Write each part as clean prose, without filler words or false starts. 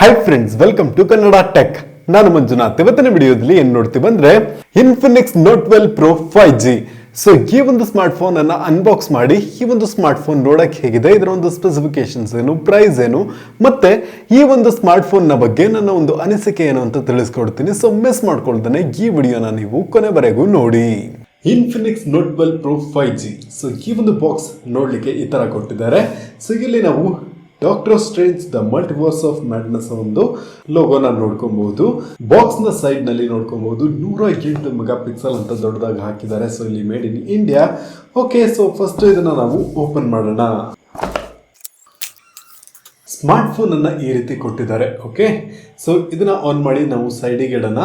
Hi friends, welcome to Kannada tech. ನಾನು ಮಂಜುನಾಥ್. ಇವತ್ತಿನ ವಿಡಿಯೋದಲ್ಲಿ ಏನ್ ನೋಡ್ತೀವಿ ಅಂದ್ರೆ Infinix note 12 Pro 5G. So ಈ ಒಂದು ಸ್ಮಾರ್ಟ್ ಫೋನ್ ಅನ್ನ ಅನ್ಬಾಕ್ಸ್ ಮಾಡಿ ಈ ಒಂದು ಸ್ಮಾರ್ಟ್ ಫೋನ್ ನೋಡಕ್ ಹೇಗಿದೆ, ಇದರ ಒಂದು ಸ್ಪೆಸಿಫಿಕೇಶನ್ಸ್ ಏನು, ಪ್ರೈಸ್ ಏನು, ಮತ್ತೆ ಈ ಒಂದು ಸ್ಮಾರ್ಟ್ ಫೋನ್ ನ ಬಗ್ಗೆ ನನ್ನ ಒಂದು ಅನಿಸಿಕೆ ಏನು ಅಂತ ತಿಳಿಸ್ಕೊಡ್ತೀನಿ. ಸೊ ಮಿಸ್ ಮಾಡ್ಕೊಳ್ತಾನೆ ಈ ವಿಡಿಯೋನ ನೀವು ಕೊನೆವರೆಗೂ ನೋಡಿ. Infinix note 12 Pro 5G. So ಈ ಒಂದು ಬಾಕ್ಸ್ ನೋಡ್ಲಿಕ್ಕೆ ಈ ತರ ಕೊಟ್ಟಿದ್ದಾರೆ. ಸೊ ಇಲ್ಲಿ ನಾವು doctor strange the multiverse of madness ಒಂದು ಲೋಗೋನ ನೋಡ್ಕೊಬಹುದು. ಬಾಕ್ಸ್ ನ ಸೈಡ್ ನಲ್ಲಿ ನೋಡ್ಕೊಬಹುದು 108 ಮೆಗಾ ಪಿಕ್ಸೆಲ್ ಅಂತ ದೊಡ್ಡದಾಗಿ ಹಾಕಿದ್ದಾರೆ. ಸೊ ಇಲ್ಲಿ made in India. Okay, so first ಇದನ್ನ ನಾವು ಓಪನ್ ಮಾಡೋಣ. ಸ್ಮಾರ್ಟ್ ಫೋನ್ ಅನ್ನ ಈ ರೀತಿ ಕೊಟ್ಟಿದ್ದಾರೆ. ಓಕೆ, ಸೊ ಇದನ್ನ ಆನ್ ಮಾಡಿ ನಾವು ಸೈಡಿಗೆ ಇಡೋಣ.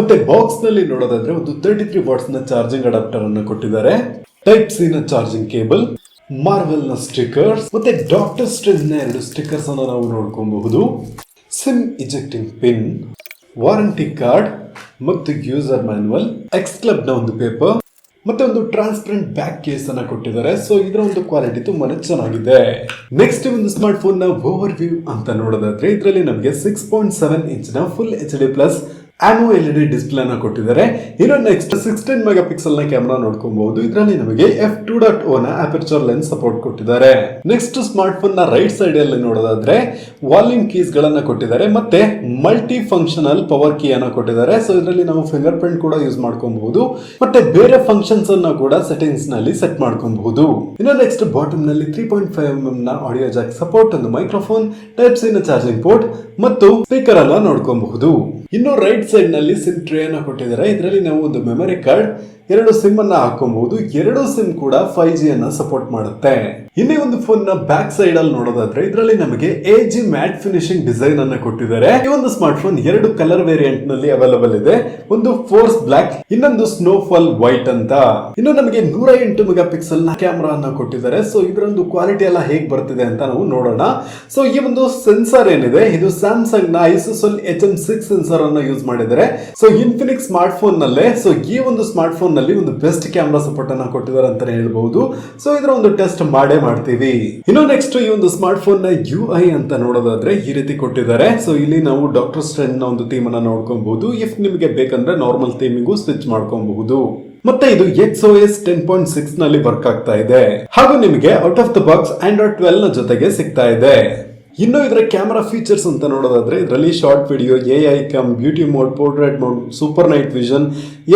ಮತ್ತೆ ಬಾಕ್ಸ್ ನಲ್ಲಿ ನೋಡೋದಾದ್ರೆ ಒಂದು 33 ವಾಟ್ಸ್ ನ ಚಾರ್ಜಿಂಗ್ ಅಡಾಪ್ಟರ್ ಅನ್ನು ಕೊಟ್ಟಿದ್ದಾರೆ. ಟೈಪ್ ಸಿ ನ ಚಾರ್ಜಿಂಗ್ ಕೇಬಲ್, ಮಾರ್ವೆಲ್ ನ ಸ್ಟಿಕರ್ಸ್, ಮತ್ತೆ ಡಾಕ್ಟರ್ ಸ್ಟ್ರೇಂಜ್ ನ 2 ಸ್ಟಿಕರ್ಸ್ ಅನ್ನು ನಾವು ನೋಡ್ಕೊಬಹುದು. ಸಿಮ್ ಇಜೆಕ್ಟಿಂಗ್ ಪಿನ್, ವಾರಂಟಿ ಕಾರ್ಡ್ ಮತ್ತು ಯೂಸರ್ ಮ್ಯಾನುವಲ್, ಎಕ್ಸ್ ಕ್ಲಬ್ ನ ಒಂದು ಪೇಪರ್ ಮತ್ತೆ ಒಂದು ಟ್ರಾನ್ಸ್ಪರೆಂಟ್ ಬ್ಯಾಕ್ ಕೇಸ್ ಅನ್ನ ಕೊಟ್ಟಿದ್ದಾರೆ. ಸೊ ಇದರ ಒಂದು ಕ್ವಾಲಿಟಿ ತುಂಬಾನೇ ಚೆನ್ನಾಗಿದೆ. ನೆಕ್ಸ್ಟ್ ಒಂದು ಸ್ಮಾರ್ಟ್ ಫೋನ್ ನ ಓವರ್ ವ್ಯೂ ಅಂತ ನೋಡೋದಾದ್ರೆ ಇದರಲ್ಲಿ ನಮಗೆ 6.7 ಇಂಚ್ ನ full HD plus AMOLED display ನ ಕೊಟ್ಟಿದ್ದಾರೆ. ಇನ್ನು ನೆಕ್ಸ್ಟ್ 16 ಮೆಗಾ ಪಿಕ್ಸೆಲ್ ನ ಕ್ಯಾಮೆರಾ ನೋಡ್ಕೊಬಹುದು. ಇದರಲ್ಲಿ ನಮಗೆ f2.0 ನ ಅಪರ್ಚರ್ ಲೆನ್ಸ್ ಸಪೋರ್ಟ್ ಕೊಟ್ಟಿದ್ದಾರೆ. ನೆಕ್ಸ್ಟ್ ಸ್ಮಾರ್ಟ್ ಫೋನ್ ನ ರೈಟ್ ಸೈಡ್ ಅಲ್ಲಿ ನೋಡೋದಾದ್ರೆ ವಾಲ್ಯೂಮ್ ಕೀಸ್ ಗಳನ್ನ ಕೊಟ್ಟಿದ್ದಾರೆ, ಮತ್ತೆ ಮಲ್ಟಿ ಫಂಕ್ಷನಲ್ ಪವರ್ ಕೀ ಅನ್ನ ಕೊಟ್ಟಿದ್ದಾರೆ. ಸೊ ಇದರಲ್ಲಿ ನಾವು ಫಿಂಗರ್ ಪ್ರಿಂಟ್ ಕೂಡ ಯೂಸ್ ಮಾಡ್ಕೊಬಹುದು, ಮತ್ತೆ ಬೇರೆ ಫಂಕ್ಷನ್ಸ್ ಅನ್ನ ಕೂಡ ಸೆಟ್ಟಿಂಗ್ಸ್ ನಲ್ಲಿ ಸೆಟ್ ಮಾಡ್ಕೊಬಹುದು. ಇನ್ನು ನೆಕ್ಸ್ಟ್ ಬಾಟಮ್ ನಲ್ಲಿ 3.5mm ನ ಆಡಿಯೋ ಜಾಕ್ ಸಪೋರ್ಟ್, ಒಂದು ಮೈಕ್ರೋಫೋನ್, ಟೈಪ್ ಸಿ ನ ಚಾರ್ಜಿಂಗ್ ಪೋರ್ಟ್ ಮತ್ತು ಸ್ಪೀಕರ್ ಅನ್ನ ನೋಡ್ಕೊಬಹುದು. ಇನ್ನು ರೈಟ್ ಸೈಡ್ ನಲ್ಲಿ ಸಿಮ್ ಟ್ರೇ ಅನ್ನ ಕೊಟ್ಟಿದ್ದಾರೆ. ಇದರಲ್ಲಿ ನಾವು ಒಂದು ಮೆಮೊರಿ ಕಾರ್ಡ್, 2 ಸಿಮ್ ಅನ್ನ ಹಾಕೊಬಹುದು. 2 ಸಿಮ್ ಕೂಡ 5G ಅನ್ನ ಸಪೋರ್ಟ್ ಮಾಡುತ್ತೆ. ಇನ್ನೇ ಒಂದು ಫೋನ್ ನ ಬ್ಯಾಕ್ ಸೈಡ್ ಅಲ್ಲಿ ನೋಡೋದಾದ್ರೆ ಇದರಲ್ಲಿ ನಮಗೆ AG ಮ್ಯಾಟ್ ಫಿನಿಶಿಂಗ್ ಡಿಸೈನ್ ಅನ್ನ ಕೊಟ್ಟಿದ್ದಾರೆ. ಈ ಒಂದು ಸ್ಮಾರ್ಟ್ ಫೋನ್ 2 ಕಲರ್ ವೇರಿಯಂಟ್ ನಲ್ಲಿ ಅವೈಲೇಬಲ್ ಇದೆ. ಒಂದು ಫೋರ್ಸ್ ಬ್ಲಾಕ್, ಇನ್ನೊಂದು ಸ್ನೋಫಾಲ್ ವೈಟ್ ಅಂತ. ಇನ್ನು ನಮಗೆ 108 ಮೆಗಾ ಪಿಕ್ಸೆಲ್ ನ ಕ್ಯಾಮೆರಾ ಅನ್ನ ಕೊಟ್ಟಿದ್ದಾರೆ. ಸೊ ಇದರ ಒಂದು ಕ್ವಾಲಿಟಿ ಎಲ್ಲ ಹೇಗ್ ಬರ್ತಿದೆ ಅಂತ ನಾವು ನೋಡೋಣ. ಸೊ ಈ ಒಂದು ಸೆನ್ಸರ್ ಏನಿದೆ ಇದು ಸ್ಯಾಮ್ಸಂಗ್ ನ ISOCELL HM6 ಸೆನ್ಸರ್ ಅನ್ನ ಯೂಸ್ ಮಾಡಿದ್ದಾರೆ. ಸೊ ಇನ್ಫಿನಿಕ್ಸ್ ಸ್ಮಾರ್ಟ್ ಫೋನ್ ನಲ್ಲೇ ಸೊ ಈ ಒಂದು ಸ್ಮಾರ್ಟ್ ಫೋನ್ ನಲ್ಲಿ ಒಂದು ಬೆಸ್ಟ್ ಕ್ಯಾಮೆರಾ ಸಪೋರ್ಟ್ ಅನ್ನ ಕೊಟ್ಟಿದ್ದಾರೆ ಅಂತಾನೆ ಹೇಳ್ಬಹುದು. ಸೊ ಇದರ ಒಂದು ಟೆಸ್ಟ್ ಮಾಡೇ ಮಾಡ್ತೀವಿ. ಇನ್ನು ನೆಕ್ಸ್ಟ್ ಈ ಒಂದು ಸ್ಮಾರ್ಟ್ ಫೋನ್ ನ UI ಅಂತ ನೋಡೋದಾದ್ರೆ ಈ ರೀತಿ ಕೊಟ್ಟಿದ್ದಾರೆ. ಸೊ ಇಲ್ಲಿ ನಾವು ಡಾಕ್ಟರ್ ಸ್ಟ್ರೇಂಜ್ ನ ಒಂದು ಥೀಮ್ ಅನ್ನ ನೋಡ್ಕೊಬಹುದು. ಇಫ್ ನಿಮಗೆ ಬೇಕಂದ್ರೆ ನಾರ್ಮಲ್ ಥೀಮಿಗೂ ಸ್ವಿಚ್ ಮಾಡ್ಕೊಬಹುದು. ಮತ್ತೆ ಇದು XOS 10.6 ನಲ್ಲಿ ವರ್ಕ್ ಆಗ್ತಾ ಇದೆ. ಹಾಗೂ ನಿಮಗೆ out of the box Android 12 ನ ಜೊತೆಗೆ ಸಿಗ್ತಾ ಇದೆ. ಇನ್ನು ಇದರ ಕ್ಯಾಮೆರಾ ಫೀಚರ್ಸ್ ಅಂತ ನೋಡೋದಾದ್ರೆ ಇದರಲ್ಲಿ short video, AI cam, beauty mode, portrait mode, super night vision,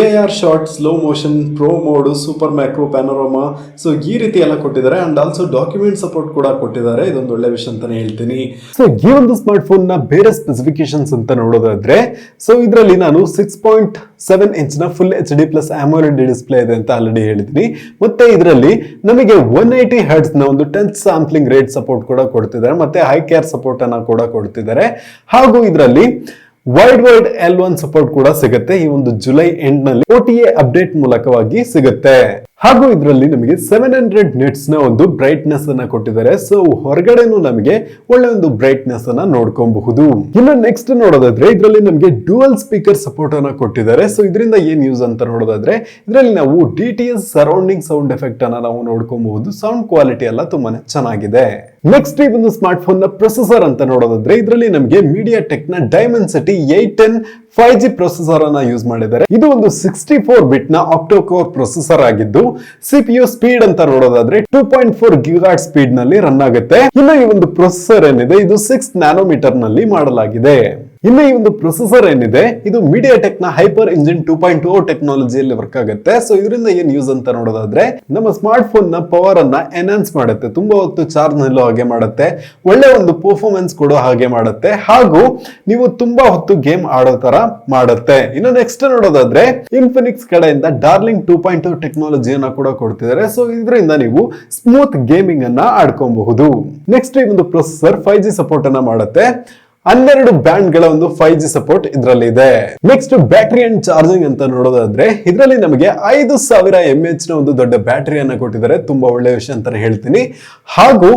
AR short, slow motion, pro mode, super macro, panorama, so ಈ ರೀತಿ ಎಲ್ಲ ಕೊಟ್ಟಿದ್ದಾರೆ. ಅಂಡ್ ಆಲ್ಸೋ ಡಾಕ್ಯುಮೆಂಟ್ ಸಪೋರ್ಟ್ ಕೂಡ ಕೊಟ್ಟಿದ್ದಾರೆ. ಇದೊಂದು ಒಳ್ಳೆ ವಿಷಯ ಅಂತಾನೆ ಹೇಳ್ತೀನಿ. ಸೊ ಈ ಒಂದು ಸ್ಮಾರ್ಟ್ ಫೋನ್ ನ ಬೇರೆ ಸ್ಪೆಸಿಫಿಕೇಶನ್ಸ್ ಅಂತ ನೋಡೋದಾದ್ರೆ ಸೊ ಇದರಲ್ಲಿ ನಾನು 6.7 ಇಂಚ್ ನ full HD plus AMOLED display ಇದೆ ಅಂತ ಆಲ್ರೆಡಿ ಹೇಳಿದ್ದೀನಿ. ಮತ್ತೆ ಇದರಲ್ಲಿ ನಮಗೆ 180 ಹರ್ಟ್ಸ್ ನ ಒಂದು ಟಚ್ ಸ್ಯಾಂಪ್ಲಿಂಗ್ ರೇಟ್ ಸಪೋರ್ಟ್ ಕೂಡ ಕೊಡ್ತಿದ್ದಾರೆ, ಮತ್ತೆ ಹೈ ಕೇರ್ ಸಪೋರ್ಟ್ ಅನ್ನ ಕೂಡ ಕೊಡ್ತಿದ್ದಾರೆ. ಹಾಗೂ ಇದರಲ್ಲಿ ವೈಡ್ L1 ಸಪೋರ್ಟ್ ಕೂಡ ಸಿಗುತ್ತೆ. ಈ ಒಂದು ಜುಲೈ ಎಂಡ್ ನಲ್ಲಿ OTA ಅಪ್ಡೇಟ್ ಮೂಲಕವಾಗಿ ಸಿಗುತ್ತೆ. ಹಾಗೂ ಇದರಲ್ಲಿ ನಮಗೆ 700 ನಿಟ್ಸ್ ನ ಒಂದು ಬ್ರೈಟ್ನೆಸ್ ಅನ್ನ ಕೊಟ್ಟಿದ್ದಾರೆ. ಸೊ ಹೊರಗಡೆನೂ ನಮಗೆ ಒಳ್ಳೆ ಒಂದು ಬ್ರೈಟ್ನೆಸ್ ಅನ್ನ ನೋಡ್ಕೊಬಹುದು. ಇನ್ನು ನೆಕ್ಸ್ಟ್ ನೋಡೋದಾದ್ರೆ ಇದರಲ್ಲಿ ನಮಗೆ ಡ್ಯುಯಲ್ ಸ್ಪೀಕರ್ ಸಪೋರ್ಟ್ ಅನ್ನ ಕೊಟ್ಟಿದ್ದಾರೆ. ಸೊ ಇದರಿಂದ ಏನ್ ಯೂಸ್ ಅಂತ ನೋಡೋದಾದ್ರೆ ಇದರಲ್ಲಿ ನಾವು DTS ಸರೌಂಡಿಂಗ್ ಸೌಂಡ್ ಎಫೆಕ್ಟ್ ಅನ್ನ ನಾವು ನೋಡ್ಕೊಬಹುದು. ಸೌಂಡ್ ಕ್ವಾಲಿಟಿ ಎಲ್ಲ ತುಂಬಾನೇ ಚೆನ್ನಾಗಿದೆ. ನೆಕ್ಸ್ಟ್ ಈ ಒಂದು ಸ್ಮಾರ್ಟ್ ಫೋನ್ ನ ಪ್ರೊಸೆಸರ್ ಅಂತ ನೋಡೋದಾದ್ರೆ ಇದರಲ್ಲಿ ನಮಗೆ MediaTek ನ Dimensity 810 5G ಪ್ರೊಸೆಸರ್ ಅನ್ನ ಯೂಸ್ ಮಾಡಿದ್ದಾರೆ. ಇದು ಒಂದು 64 ಬಿಟ್ ನ ಆಕ್ಟೋ ಕೋರ್ ಪ್ರೊಸೆಸರ್ ಆಗಿದ್ದು CPU ಸ್ಪೀಡ್ ಅಂತ ನೋಡೋದಾದ್ರೆ 2.4 ಗಿಗಾಹರ್ಟ್ಜ್ ಸ್ಪೀಡ್ ನಲ್ಲಿ ರನ್ ಆಗುತ್ತೆ. ಇನ್ನು ಈ ಒಂದು ಪ್ರೊಸೆಸರ್ ಏನಿದೆ ಇದು 6 ನ್ಯಾನೋಮೀಟರ್ ನಲ್ಲಿ ಮಾಡಲಾಗಿದೆ. ಇನ್ನು ಈ ಒಂದು ಪ್ರೊಸೆಸರ್ ಏನಿದೆ ಇದು MediaTek ನ ಹೈಪರ್ ಇಂಜಿನ್ 2.0 ಟೆಕ್ನಾಲಜಿಯಲ್ಲಿ ವರ್ಕ್ ಆಗುತ್ತೆ. ಸೊ ಇದರಿಂದ ಏನ್ ಯೂಸ್ ಅಂತ ನೋಡೋದಾದ್ರೆ ನಮ್ಮ ಸ್ಮಾರ್ಟ್ ಫೋನ್ ನ ಪವರ್ ಅನ್ನ ಎನ್ಹಾನ್ಸ್ ಮಾಡುತ್ತೆ, ತುಂಬಾ ಹೊತ್ತು ಚಾರ್ಜ್ ನಿಲ್ಲೋ ಹಾಗೆ ಮಾಡುತ್ತೆ, ಒಳ್ಳೆ ಒಂದು ಪರ್ಫಾರ್ಮೆನ್ಸ್ ಕೊಡೋ ಹಾಗೆ ಮಾಡುತ್ತೆ, ಹಾಗೂ ನೀವು ತುಂಬಾ ಹೊತ್ತು ಗೇಮ್ ಆಡೋ ತರ ಮಾಡುತ್ತೆ. ಇನ್ನು ನೆಕ್ಸ್ಟ್ ನೋಡೋದಾದ್ರೆ ಇನ್ಫಿನಿಕ್ಸ್ ಕಡೆಯಿಂದ ಡಾರ್ಲಿಂಗ್ 2.0 ಟೆಕ್ನಾಲಜಿಯನ್ನ ಕೂಡ ಕೊಡ್ತಿದ್ದಾರೆ. ಸೊ ಇದರಿಂದ ನೀವು ಸ್ಮೂತ್ ಗೇಮಿಂಗ್ ಅನ್ನ ಆಡ್ಕೊಬಹುದು. ನೆಕ್ಸ್ಟ್ ಈ ಒಂದು ಪ್ರೊಸೆಸರ್ 5G ಸಪೋರ್ಟ್ ಅನ್ನ ಮಾಡುತ್ತೆ. 12 ಬ್ಯಾಂಡ್ ಗಳ ಒಂದು 5G ಸಪೋರ್ಟ್ ಇದರಲ್ಲಿ ಇದೆ. ನೆಕ್ಸ್ಟ್ ಬ್ಯಾಟರಿ ಅಂಡ್ ಚಾರ್ಜಿಂಗ್ ಅಂತ ನೋಡೋದಾದ್ರೆ ಇದರಲ್ಲಿ ನಮಗೆ 5000 mAh ನ ಒಂದು ದೊಡ್ಡ ಬ್ಯಾಟರಿಯನ್ನ ಕೊಟ್ಟಿದ್ದಾರೆ. ತುಂಬಾ ಒಳ್ಳೆ ವಿಷಯ ಅಂತಾನೆ ಹೇಳ್ತೀನಿ. ಹಾಗೂ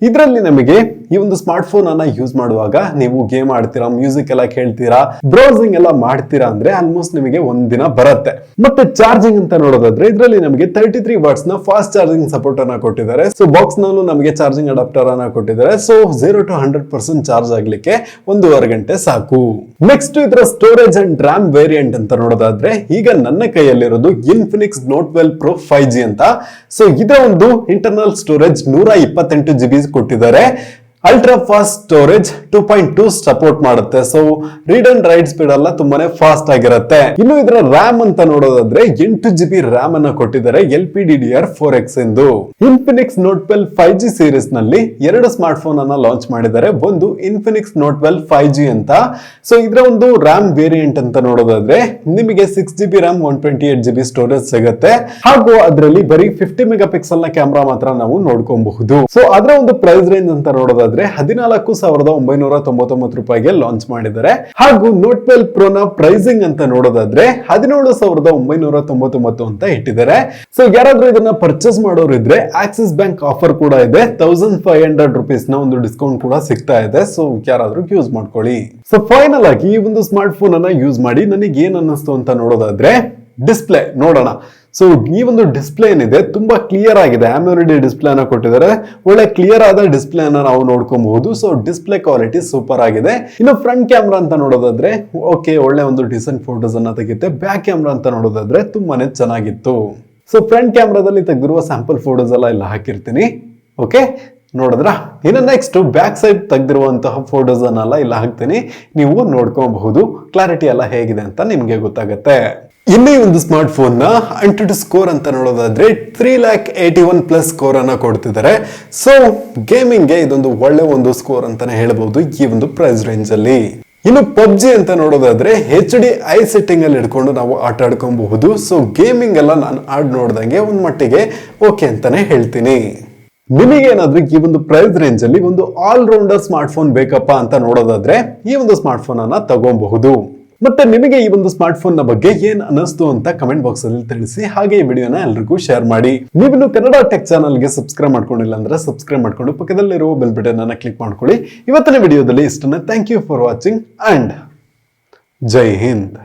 ಇದರಲ್ಲಿ ನಮಗೆ ಈ ಒಂದು ಸ್ಮಾರ್ಟ್ ಫೋನ್ ಅನ್ನ ಯೂಸ್ ಮಾಡುವಾಗ ನೀವು ಗೇಮ್ ಆಡ್ತೀರಾ, ಮ್ಯೂಸಿಕ್ ಎಲ್ಲ ಕೇಳ್ತೀರಾ, ಬ್ರೌಸಿಂಗ್ ಎಲ್ಲ ಮಾಡ್ತೀರಾ ಅಂದ್ರೆ ಆಲ್ಮೋಸ್ಟ್ ನಿಮಗೆ ಒಂದಿನ ಬರುತ್ತೆ. ಮತ್ತೆ ಚಾರ್ಜಿಂಗ್ ಅಂತ ನೋಡೋದಾದ್ರೆ ಇದರಲ್ಲಿ ನಮಗೆ 33 ವಾಟ್ಸ್ ನ ಫಾಸ್ಟ್ ಚಾರ್ಜಿಂಗ್ ಸಪೋರ್ಟ್ ಅನ್ನ ಕೊಟ್ಟಿದ್ದಾರೆ. ಸೊ ಬಾಕ್ಸ್ ನಲ್ಲೂ ನಮಗೆ ಚಾರ್ಜಿಂಗ್ ಅಡಾಪ್ಟರ್ ಅನ್ನ ಕೊಟ್ಟಿದ್ದಾರೆ. ಸೊ 0 to 100% ಚಾರ್ಜ್ ಆಗ್ಲಿಕ್ಕೆ 1.5 ಗಂಟೆ ಸಾಕು. ನೆಕ್ಸ್ಟ್ ಇದರ ಸ್ಟೋರೇಜ್ ಅಂಡ್ ರ್ಯಾಮ್ ವೇರಿಯಂಟ್ ಅಂತ ನೋಡೋದಾದ್ರೆ ಈಗ ನನ್ನ ಕೈಯಲ್ಲಿರೋದು ಇನ್ಫಿನಿಕ್ಸ್ ನೋಟ್ 12 Pro 5G ಅಂತ. ಸೊ ಇದರ ಒಂದು ಇಂಟರ್ನಲ್ ಸ್ಟೋರೇಜ್ 128 GB ಕೊಟ್ಟಿದ್ದಾರೆ. ಅಲ್ಟ್ರಾ ಫಾಸ್ಟ್ ಸ್ಟೋರೇಜ್ 2.2 ಸಪೋರ್ಟ್ ಮಾಡುತ್ತೆ. So read and write speed ಎಲ್ಲ ತುಂಬಾನೇ ಫಾಸ್ಟ್ ಆಗಿರುತ್ತೆ. ಇನ್ನು ಇದರ ರ್ಯಾಮ್ ಅಂತ ನೋಡೋದಾದ್ರೆ 8 GB ರ್ಯಾಮ್ ಅನ್ನ ಕೊಟ್ಟಿದ್ದಾರೆ LPDDR4X ಎಂದು. ಇನ್ಫಿನಿಕ್ಸ್ ನೋಟ್ 12 5G ಸೀರೀಸ್ ನಲ್ಲಿ 2 ಸ್ಮಾರ್ಟ್ ಫೋನ್ ಅನ್ನ ಲಾಂಚ್ ಮಾಡಿದ್ದಾರೆ. ಒಂದು ಇನ್ಫಿನಿಕ್ಸ್ ನೋಟ್ 12 5G ಅಂತ. ಸೊ ಇದರ ಒಂದು ರ್ಯಾಮ್ ವೇರಿಯಂಟ್ ಅಂತ ನೋಡೋದಾದ್ರೆ ನಿಮಗೆ 6 GB ರ್ಯಾಮ್ 128 GB ಸ್ಟೋರೇಜ್ ಸಿಗುತ್ತೆ. ಹಾಗೂ ಅದರಲ್ಲಿ ಬರೀ 50 ಮೆಗಾ ಪಿಕ್ಸೆಲ್ ನ ಕ್ಯಾಮೆರಾ ಮಾತ್ರ ನಾವು ನೋಡ್ಕೊಬಹುದು. ಸೊ ಅದರ ಒಂದು ಪ್ರೈಸ್ ರೇಂಜ್ ಅಂತ ನೋಡೋದಾದ್ರೆ 14,999 ರೂಪಾಯಿಗೆ ಲಾಂಚ್ ಮಾಡಿದ್ದಾರೆ. ಹಾಗೂ ನೋಟ್ 12 Pro ನ ಪ್ರೈಸಿಂಗ್ ಅಂತ ನೋಡೋದಾದ್ರೆ 17,999 ಅಂತ ಇಟ್ಟಿದ್ದಾರೆ. ಸೊ ಯಾರಾದ್ರೂ ಇದನ್ನ ಪರ್ಚೇಸ್ ಮಾಡೋರು ಇದ್ರೆ ಆಕ್ಸಿಸ್ ಬ್ಯಾಂಕ್ ಆಫರ್ ಕೂಡ ಇದೆ. 1,500 ರೂಪೀಸ್ ನ ಒಂದು ಡಿಸ್ಕೌಂಟ್ ಕೂಡ ಸಿಗ್ತಾ ಇದೆ. ಸೊ ಯಾರಾದ್ರೂ ಯೂಸ್ ಮಾಡ್ಕೊಳ್ಳಿ. ಸೊ ಫೈನಲ್ ಆಗಿ ಈ ಒಂದು ಸ್ಮಾರ್ಟ್ ಫೋನ್ ಅನ್ನ ಯೂಸ್ ಮಾಡಿ ನನಗೆ ಏನ್ ಅನ್ನಿಸ್ತು ಅಂತ ನೋಡೋದಾದ್ರೆ ಡಿಸ್ಪ್ಲೇ ನೋಡೋಣ. ಸೊ ಈ ಒಂದು ಡಿಸ್ಪ್ಲೇ ಏನಿದೆ ತುಂಬಾ ಕ್ಲಿಯರ್ ಆಗಿದೆ. AMOLED ಡಿಸ್ಪ್ಲೇ ಅನ್ನ ಕೊಟ್ಟಿದ್ದಾರೆ. ಒಳ್ಳೆ ಕ್ಲಿಯರ್ ಆದ ಡಿಸ್ಪ್ಲೇ ಅನ್ನ ನಾವು ನೋಡ್ಕೊಬಹುದು. ಸೊ ಡಿಸ್ಪ್ಲೇ ಕ್ವಾಲಿಟಿ ಸೂಪರ್ ಆಗಿದೆ. ಇನ್ನು ಫ್ರಂಟ್ ಕ್ಯಾಮ್ರಾ ಅಂತ ನೋಡೋದಾದ್ರೆ ಓಕೆ, ಒಳ್ಳೆ ಒಂದು ಡಿಸೆಂಟ್ ಫೋಟೋಸ್ ಅನ್ನ ತೆಗೆಯುತ್ತೆ. ಬ್ಯಾಕ್ ಕ್ಯಾಮ್ರಾ ಅಂತ ನೋಡೋದಾದ್ರೆ ತುಂಬಾನೇ ಚೆನ್ನಾಗಿತ್ತು. ಸೊ ಫ್ರಂಟ್ ಕ್ಯಾಮ್ರಾದಲ್ಲಿ ತೆಗೆದಿರುವ ಸ್ಯಾಂಪಲ್ ಫೋಟೋಸ್ ಎಲ್ಲ ಇಲ್ಲಿ ಹಾಕಿರ್ತೀನಿ. ಓಕೆ, ನೋಡಿದ್ರ. ಇನ್ನು ನೆಕ್ಸ್ಟ್ ಬ್ಯಾಕ್ ಸೈಡ್ ತೆಗೆದಿರುವಂತಹ ಫೋಟೋಸ್ ಅನ್ನೆಲ್ಲ ಇಲ್ಲಿ ಹಾಕ್ತೀನಿ. ನೀವು ನೋಡ್ಕೋಬಹುದು ಕ್ಲಾರಿಟಿ ಎಲ್ಲ ಹೇಗಿದೆ ಅಂತ ನಿಮ್ಗೆ ಗೊತ್ತಾಗುತ್ತೆ. ಇನ್ನೇ ಒಂದು ಸ್ಮಾರ್ಟ್ ಫೋನ್ ನ AnTuTu ಸ್ಕೋರ್ ಅಂತ ನೋಡೋದಾದ್ರೆ 3,81,000+ ಸ್ಕೋರ್ ಅನ್ನ ಕೊಡ್ತಿದ್ದಾರೆ. ಸೊ ಗೇಮಿಂಗ್ ಗೆ ಇದೊಂದು ಒಳ್ಳೆ ಒಂದು ಸ್ಕೋರ್ ಅಂತಾನೆ ಹೇಳಬಹುದು ಈ ಒಂದು ಪ್ರೈಸ್ ರೇಂಜ್ ಅಲ್ಲಿ. ಇನ್ನು PUBG ಅಂತ ನೋಡೋದಾದ್ರೆ HD ಐ ಸೆಟ್ಟಿಂಗ್ ಅಲ್ಲಿ ಇಟ್ಕೊಂಡು ನಾವು ಆಟ ಆಡ್ಕೊಬಹುದು. ಸೊ ಗೇಮಿಂಗ್ ಎಲ್ಲ ನಾನು ಆಡ್ ನೋಡ್ದಂಗೆ ಒಂದ್ ಮಟ್ಟಿಗೆ ಓಕೆ ಅಂತಾನೆ ಹೇಳ್ತೀನಿ. ನಿಮಗೇನಾದ್ರೂ ಈ ಒಂದು ಪ್ರೈಸ್ ರೇಂಜ್ ಅಲ್ಲಿ ಒಂದು ಆಲ್ ರೌಂಡರ್ ಸ್ಮಾರ್ಟ್ ಫೋನ್ ಬೇಕಪ್ಪ ಅಂತ ನೋಡೋದಾದ್ರೆ ಈ ಒಂದು ಸ್ಮಾರ್ಟ್ ಫೋನ್ ಅನ್ನ ತಗೋಬಹುದು. ಮತ್ತೆ ನಿಮಗೆ ಈ ಒಂದು ಸ್ಮಾರ್ಟ್ ಫೋನ್ ನ ಬಗ್ಗೆ ಏನ್ ಅನಿಸ್ತು ಅಂತ ಕಮೆಂಟ್ ಬಾಕ್ಸ್ ಅಲ್ಲಿ ತಿಳಿಸಿ. ಹಾಗೆ ಈ ವಿಡಿಯೋನ ಎಲ್ರಿಗೂ ಶೇರ್ ಮಾಡಿ. ನೀವಿನ್ನು ಕನ್ನಡ ಟೆಕ್ ಚಾನಲ್ ಗೆ ಸಬ್ಸ್ಕ್ರೈಬ್ ಮಾಡ್ಕೊಂಡಿಲ್ಲ ಅಂದ್ರೆ ಸಬ್ಸ್ಕ್ರೈಬ್ ಮಾಡ್ಕೊಂಡು ಪಕ್ಕದಲ್ಲಿರುವ ಬೆಲ್ ಬಟನ್ ಅನ್ನ ಕ್ಲಿಕ್ ಮಾಡ್ಕೊಳ್ಳಿ. ಇವತ್ತಿನ ವಿಡಿಯೋದಲ್ಲಿ ಇಷ್ಟನ್ನ. Thank you for watching and Jai Hind.